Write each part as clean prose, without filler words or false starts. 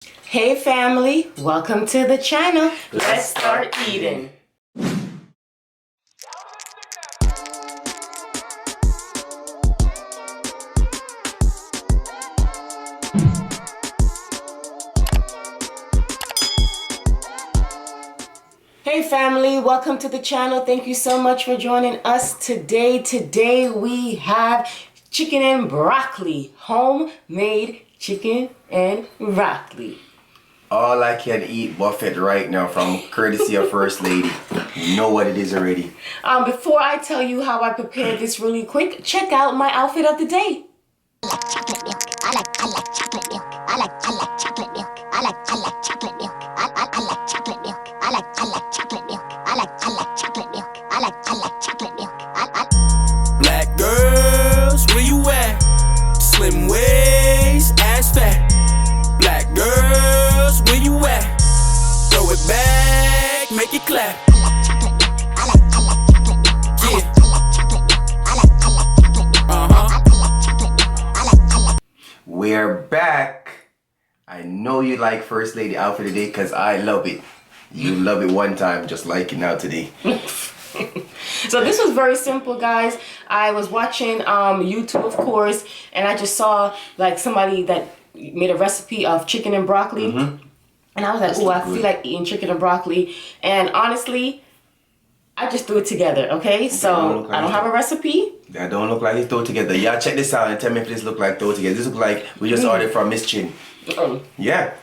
Hey family, welcome to the channel. Let's start eating. Hey family, welcome to the channel. Thank you so much for joining us today. Today we have chicken and broccoli, homemade chicken and broccoli. All I can eat buffet right now from courtesy of First Lady. You know what it is already. Before I tell you how I prepared this really quick, check out my outfit of the day. I like chocolate milk. I like chocolate milk. I like chocolate milk. I like chocolate milk. I like chocolate milk. I like chocolate milk. I like chocolate milk. I like chocolate milk. Black girls, where you at? Slim waist, ass fat. Black girls, where you at? Throw it back, make it clap. We're back. I know you like First Lady outfit today because I love it. You love it one time, just like it now today. So this was very simple, guys. I was watching YouTube, of course, and I just saw like somebody that made a recipe of chicken and broccoli. And I was like, oh, I feel like eating chicken and broccoli. And honestly, I just threw it together, okay? So I don't have a recipe. That don't look like it's thrown together. Y'all check this out and tell me if this look like thrown together. This look like we just ordered from Miss Chin. Yeah.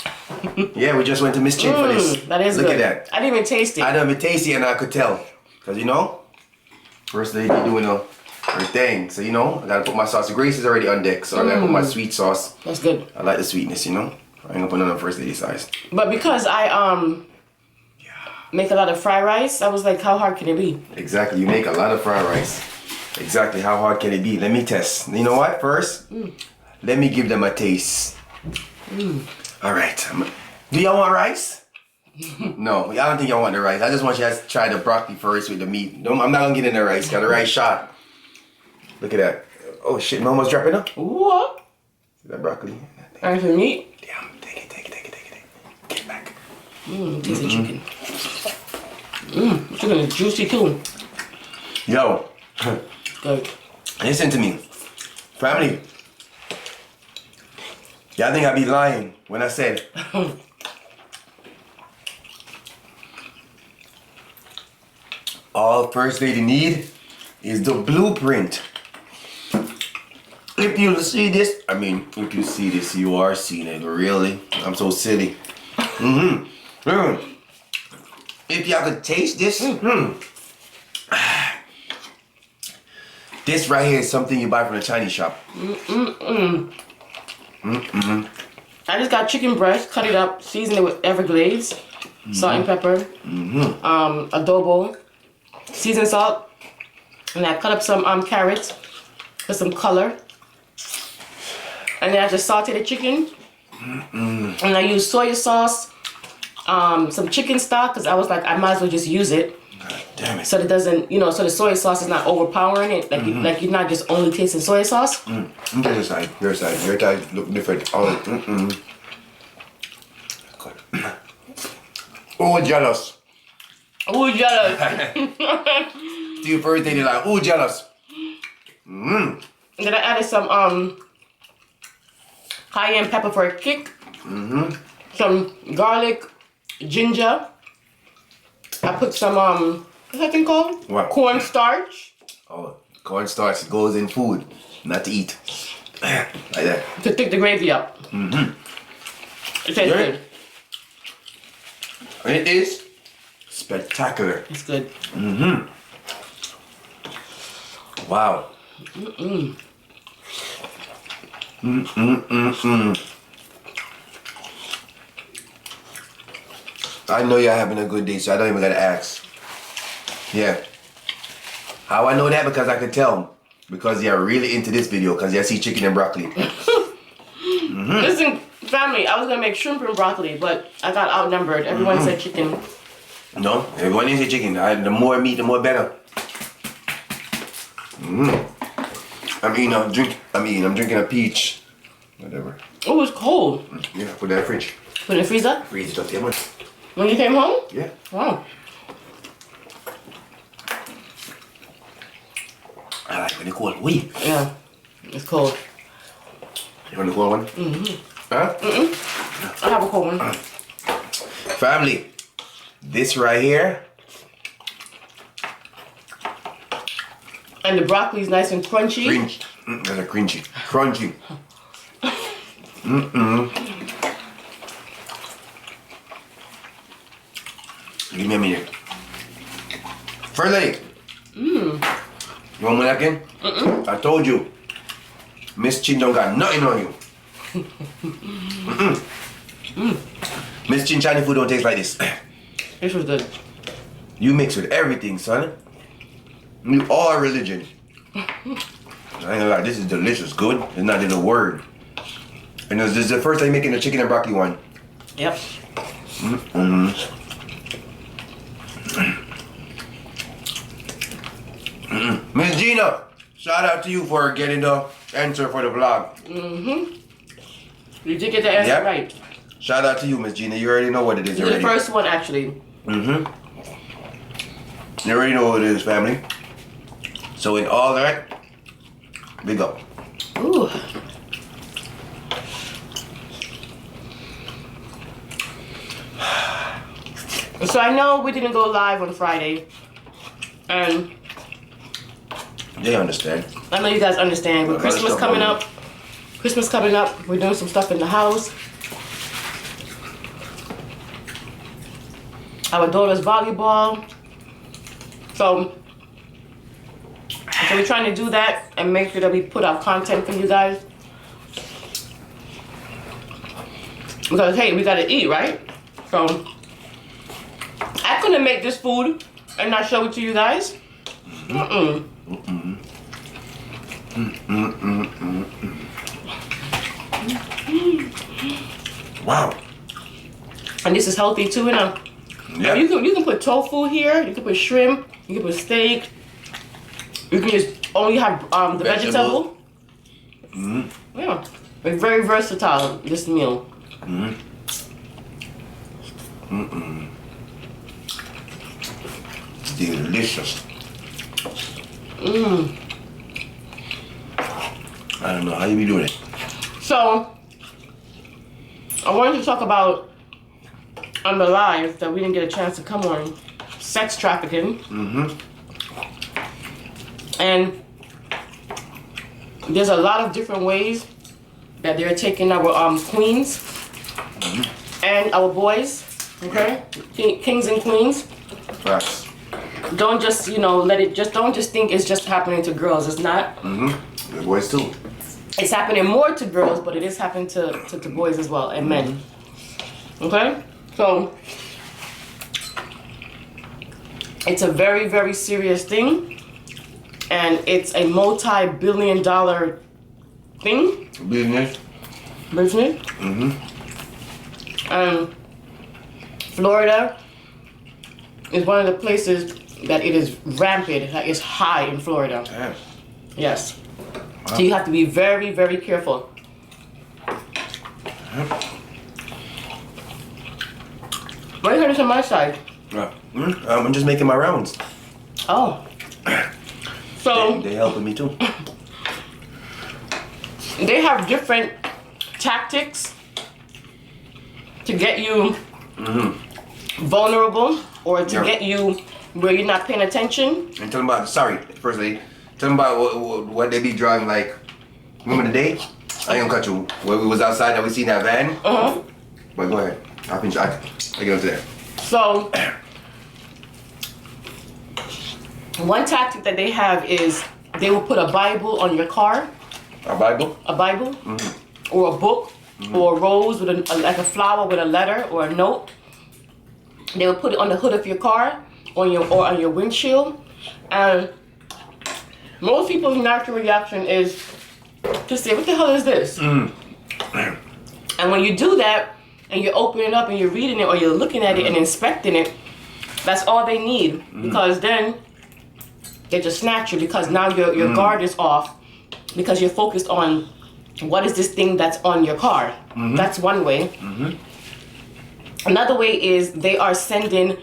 Yeah, we just went to Miss Chin for this. That is Look good. at that. I didn't even taste it. I didn't even taste it and I could tell. Because you know, First Lady doing her thing. So you know, I gotta put my sauce. The Grace is already on deck, so I gotta put my sweet sauce. That's good. I like the sweetness, you know. I ain't gonna put none on First Lady size. But because I make a lot of fried rice, I was like, how hard can it be? Exactly, you make a lot of fried rice. Exactly, how hard can it be? Let me test. You know what? First, let me give them a taste. All right. Do y'all want rice? No, I don't think y'all want the rice. I just want you guys to try the broccoli first with the meat. I'm not gonna get in the rice. Got the rice shot. Look at that. Oh shit, my almost dropping up. What? Is that broccoli? And for meat? Damn, take it. Get it back. Taste the chicken. Chicken is juicy too. Yo, Good. listen to me. Family. Y'all think I be lying when I said all First Lady need is the blueprint. If you see this, I mean, if you see this, you are seeing it. Really? I'm so silly. If y'all could taste this, this right here is something you buy from the Chinese shop. I just got chicken breast, cut it up, seasoned it with Everglades, salt and pepper, adobo, seasoned salt, and I cut up some carrots for some color. And then I just sauteed the chicken, and I used soy sauce, some chicken stock, because I was like, I might as well just use it. God damn it. So it doesn't, you know, so the soy sauce is not overpowering it. Like, like you're not just only tasting soy sauce. Your side. Your side look different. Oh, Oh, jealous. Oh, jealous. See you first thing, like, oh, jealous. And then I added some cayenne pepper for a kick. Some garlic, ginger. I put some what's that thing called? What? Cornstarch. Oh, cornstarch goes in food, not to eat. Like that. To thick the gravy up. It tastes good. And it is spectacular. It's good. Wow. I know you're having a good day, so I don't even gotta ask. Yeah. How I know that? Because I could tell. Because you're really into this video, because you see chicken and broccoli. Listen, family, I was gonna make shrimp and broccoli, but I got outnumbered. Everyone said chicken. No, everyone needs a chicken. The more meat, the more better. I'm drinking a peach. Whatever. Oh, it's cold. Yeah, put that in the fridge. Put it in the freezer? Freeze it up, yeah, man. When you came home? Yeah. Wow. I like when it's cold. Wee. Yeah. It's cold. You want the cold one? Huh? I have a cold one. Family, this right here. And the broccoli is nice and crunchy. Cringe. That's a crunchy. Crunchy. Give me a minute. First lady. You want one again? I told you. Miss Chin don't got nothing on you. Miss Chin Chinese food don't taste like this. This was good. You mix with everything, son. You are religion. I ain't gonna lie, this is delicious. Good. It's not in a word. And this is the first time making the chicken and broccoli one. Yep. Miss Gina, shout out to you for getting the answer for the vlog. You did get the answer Yep. right. Shout out to you, Miss Gina. You already know what it is You're already. the first one, actually. You already know what it is, family. So in all that, big up. Ooh. So I know we didn't go live on Friday, and They understand. I know you guys understand. With Well, Christmas that's coming not up, we're doing some stuff in the house. Our daughter's volleyball. So we're trying to do that and make sure that we put out content for you guys. Because hey, we gotta eat, right? So I couldn't make this food and not show it to you guys. Wow. And this is healthy too, you know. Yeah. You can put tofu here. You can put shrimp. You can put steak. You can just only have the vegetable. Yeah, it's very versatile. This meal. Delicious. I don't know how you be doing it. So I wanted to talk about on the live that we didn't get a chance to come on, sex trafficking. And there's a lot of different ways that they're taking our queens and our boys, okay? Kings and queens. Facts. Don't just, don't just think it's just happening to girls. It's not. The boys too. It's happening more to girls, but it is happening to boys as well, and men. Okay? So it's a very, very serious thing, and it's a multi-billion-dollar thing. Business. And Florida is one of the places that it is rampant. Like it's high in Florida. Yeah. Yes. So you have to be very, very careful. Why are you headed to my side? I'm just making my rounds. Oh. So They helping me too. they have different tactics to get you vulnerable or to Yeah. get you where you're not paying attention. And tell them about, sorry, first lady. Tell them about what they be driving like. Remember the day? I ain't gonna cut you. When we was outside that we seen that van. But go ahead. I get up there. So one tactic that they have is they will put a Bible on your car, Our Bible? or a book, or a rose with like a flower with a letter or a note. They will put it on the hood of your car, or on your windshield, and most people's natural reaction is to say, "What the hell is this?" And when you do that, and you open it up and you're reading it or you're looking at it and inspecting it, that's all they need, because then they just snatch you, because now your guard is off, because you're focused on what is this thing that's on your car. That's one way. Another way is they are sending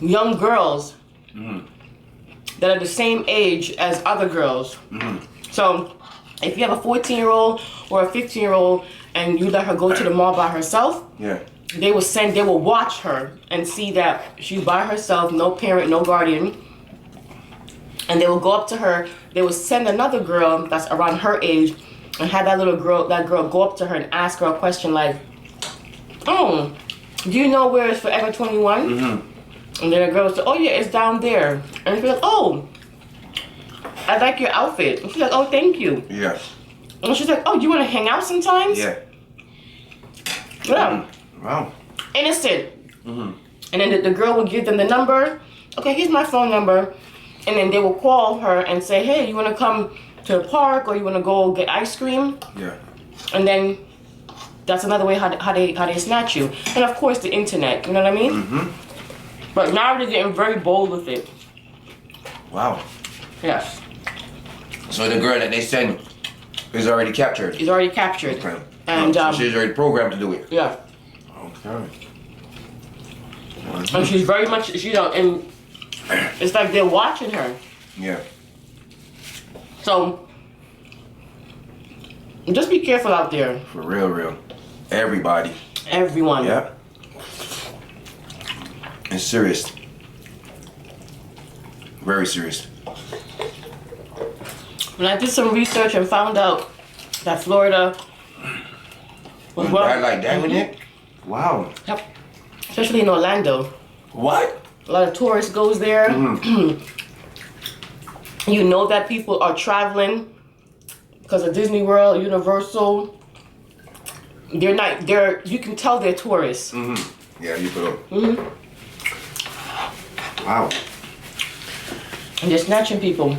young girls that are the same age as other girls. So if you have a 14-year-old or a 15-year-old and you let her go to the mall by herself, they will watch her and see that she's by herself, no parent, no guardian. And they will go up to her, they will send another girl that's around her age and have that girl go up to her and ask her a question like, oh, do you know where it's Forever 21? And then the girl will say, oh yeah, it's down there. And she's like, oh, I like your outfit. And she's like, oh, thank you. Yeah. And she's like, oh, you want to hang out sometimes? Yeah. Yeah. Wow. Innocent. And then the girl will give them the number. Okay, here's my phone number. And then they will call her and say, hey, you want to come to the park or you want to go get ice cream? Yeah. And then that's another way how they snatch you. And of course the internet, you know what I mean? But now they're getting very bold with it. Wow. Yes. So the girl that they send is already captured. It's already captured. Okay. And so she's already programmed to do it. yeah. Okay. And she's very much, you know, and it's like they're watching her. Yeah. So just be careful out there. For real. Everybody. Everyone. Yeah. It's serious. Very serious. When I did some research and found out that Florida was one. Bad like that with it? Wow. Yep. Especially in Orlando. What? A lot of tourists goes there. You know that people are traveling because of Disney World, Universal. You can tell they're tourists. Yeah, you put up. Wow. And they're snatching people.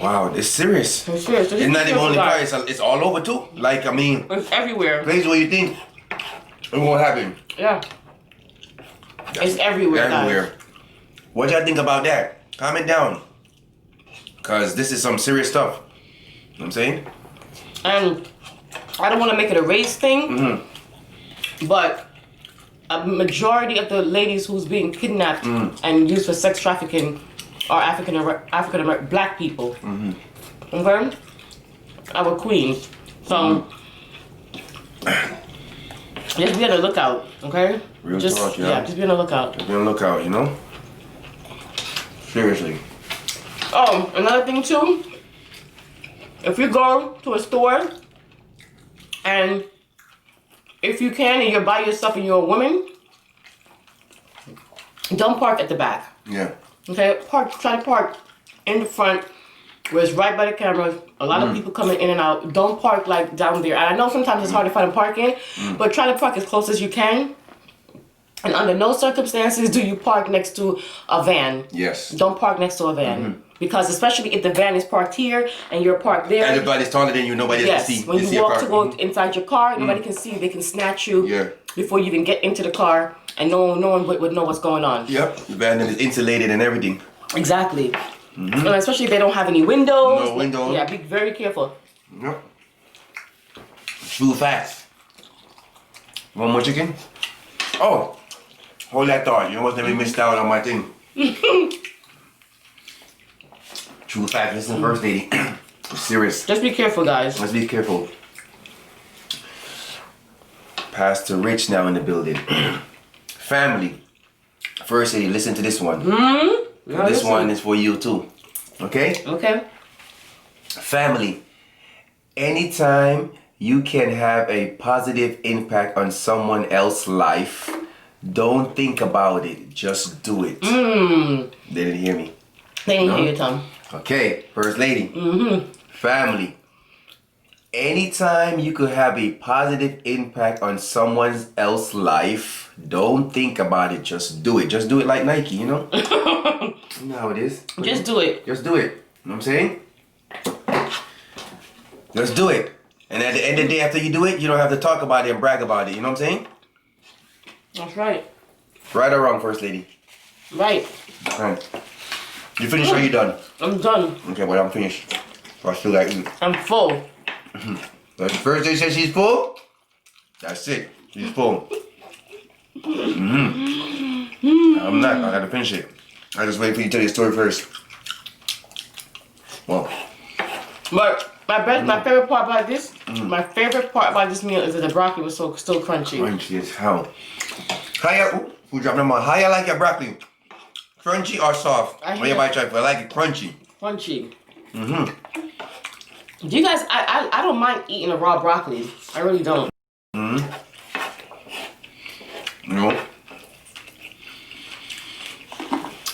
Wow, it's serious. It's serious. It's not even only Paris, it's all over too. Like, I mean, It's everywhere. places where you think it won't happen. Yeah. It's everywhere. Everywhere. What y'all think about that? Comment down. Cause this is some serious stuff. You know what I'm saying? And I don't want to make it a race thing, but a majority of the ladies who's being kidnapped and used for sex trafficking are African American black people. Okay? Our queens. So just be on the lookout, okay? Real just, talk, yeah. Just be on the lookout. Be on the lookout, you know? Seriously. Oh, another thing too. If you go to a store and if you can and you're by yourself and you're a woman, don't park at the back. Yeah. Okay, try to park in the front where it's right by the cameras. A lot of people coming in and out. Don't park like down there. And I know sometimes it's hard to find a parking, but try to park as close as you can. And under no circumstances do you park next to a van. Yes. Don't park next to a van. Because especially if the van is parked here and you're parked there. Everybody's taller than you, nobody else can see. When you walk to go inside your car, nobody can see. They can snatch you before you even get into the car, and no one would know what's going on. Yep, the van is insulated and everything. Exactly. And especially if they don't have any windows. No windows. Yeah, be very careful. Yep. Too fast. One more chicken? Oh, hold that thought. You almost let me miss out on my thing. True fact, listen first, lady. Serious. Just be careful, guys. Let's be careful. Pastor Rich now in the building. Family. First lady, listen to this one. This one is for you too. Okay? Okay. Family. Anytime you can have a positive impact on someone else's life, don't think about it. Just do it. They didn't hear me. They didn't hear you, Tom. Okay, first lady. Family. Anytime you could have a positive impact on someone else's life, don't think about it. Just do it. Just do it like Nike, you know? You know how it is. Just do it. Just do it. You know what I'm saying? Just do it. And at the end of the day, after you do it, you don't have to talk about it and brag about it. You know what I'm saying? That's right. Right or wrong, first lady? Right. Right. You finished or you done? I'm done. Okay, well, I'm finished. So I still got you. I'm full. But first they said she's full. That's it. She's full. I'm not. I gotta finish it. I just wait for you to tell your story first. Well. But my favorite part about this, my favorite part about this meal is that the broccoli was still crunchy. Crunchy as hell. How you, who dropped them on? How you like your broccoli? Crunchy or soft? When you buy trifle, I like it crunchy. Crunchy. Do you guys? I don't mind eating a raw broccoli. I really don't. No.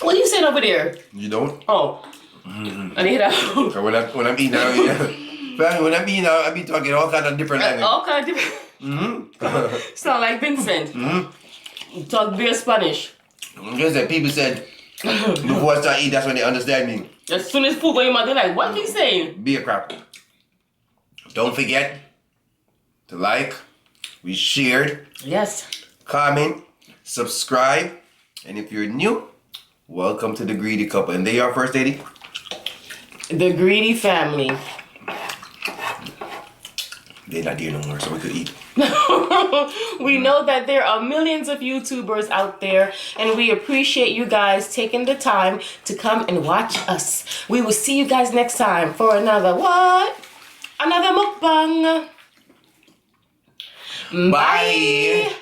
What are you saying over there? You don't? Oh. I need that. So when I'm eating out, when I'm eating out, I be talking all kind of different language. All kind of different. Sound like Vincent. Talk very Spanish. Because the people said before I start eating, that's when they understand me. As soon as food go in your mouth, they're like, what are you saying? Be a crap. Don't forget to like, we shared, Yes. comment, subscribe, and if you're new, welcome to the Greedy Couple. And they are First Lady. The Greedy Family. They're not there no more, so we could eat. We know that there are millions of YouTubers out there, and we appreciate you guys taking the time to come and watch us. We will see you guys next time for another what? Another mukbang. Bye.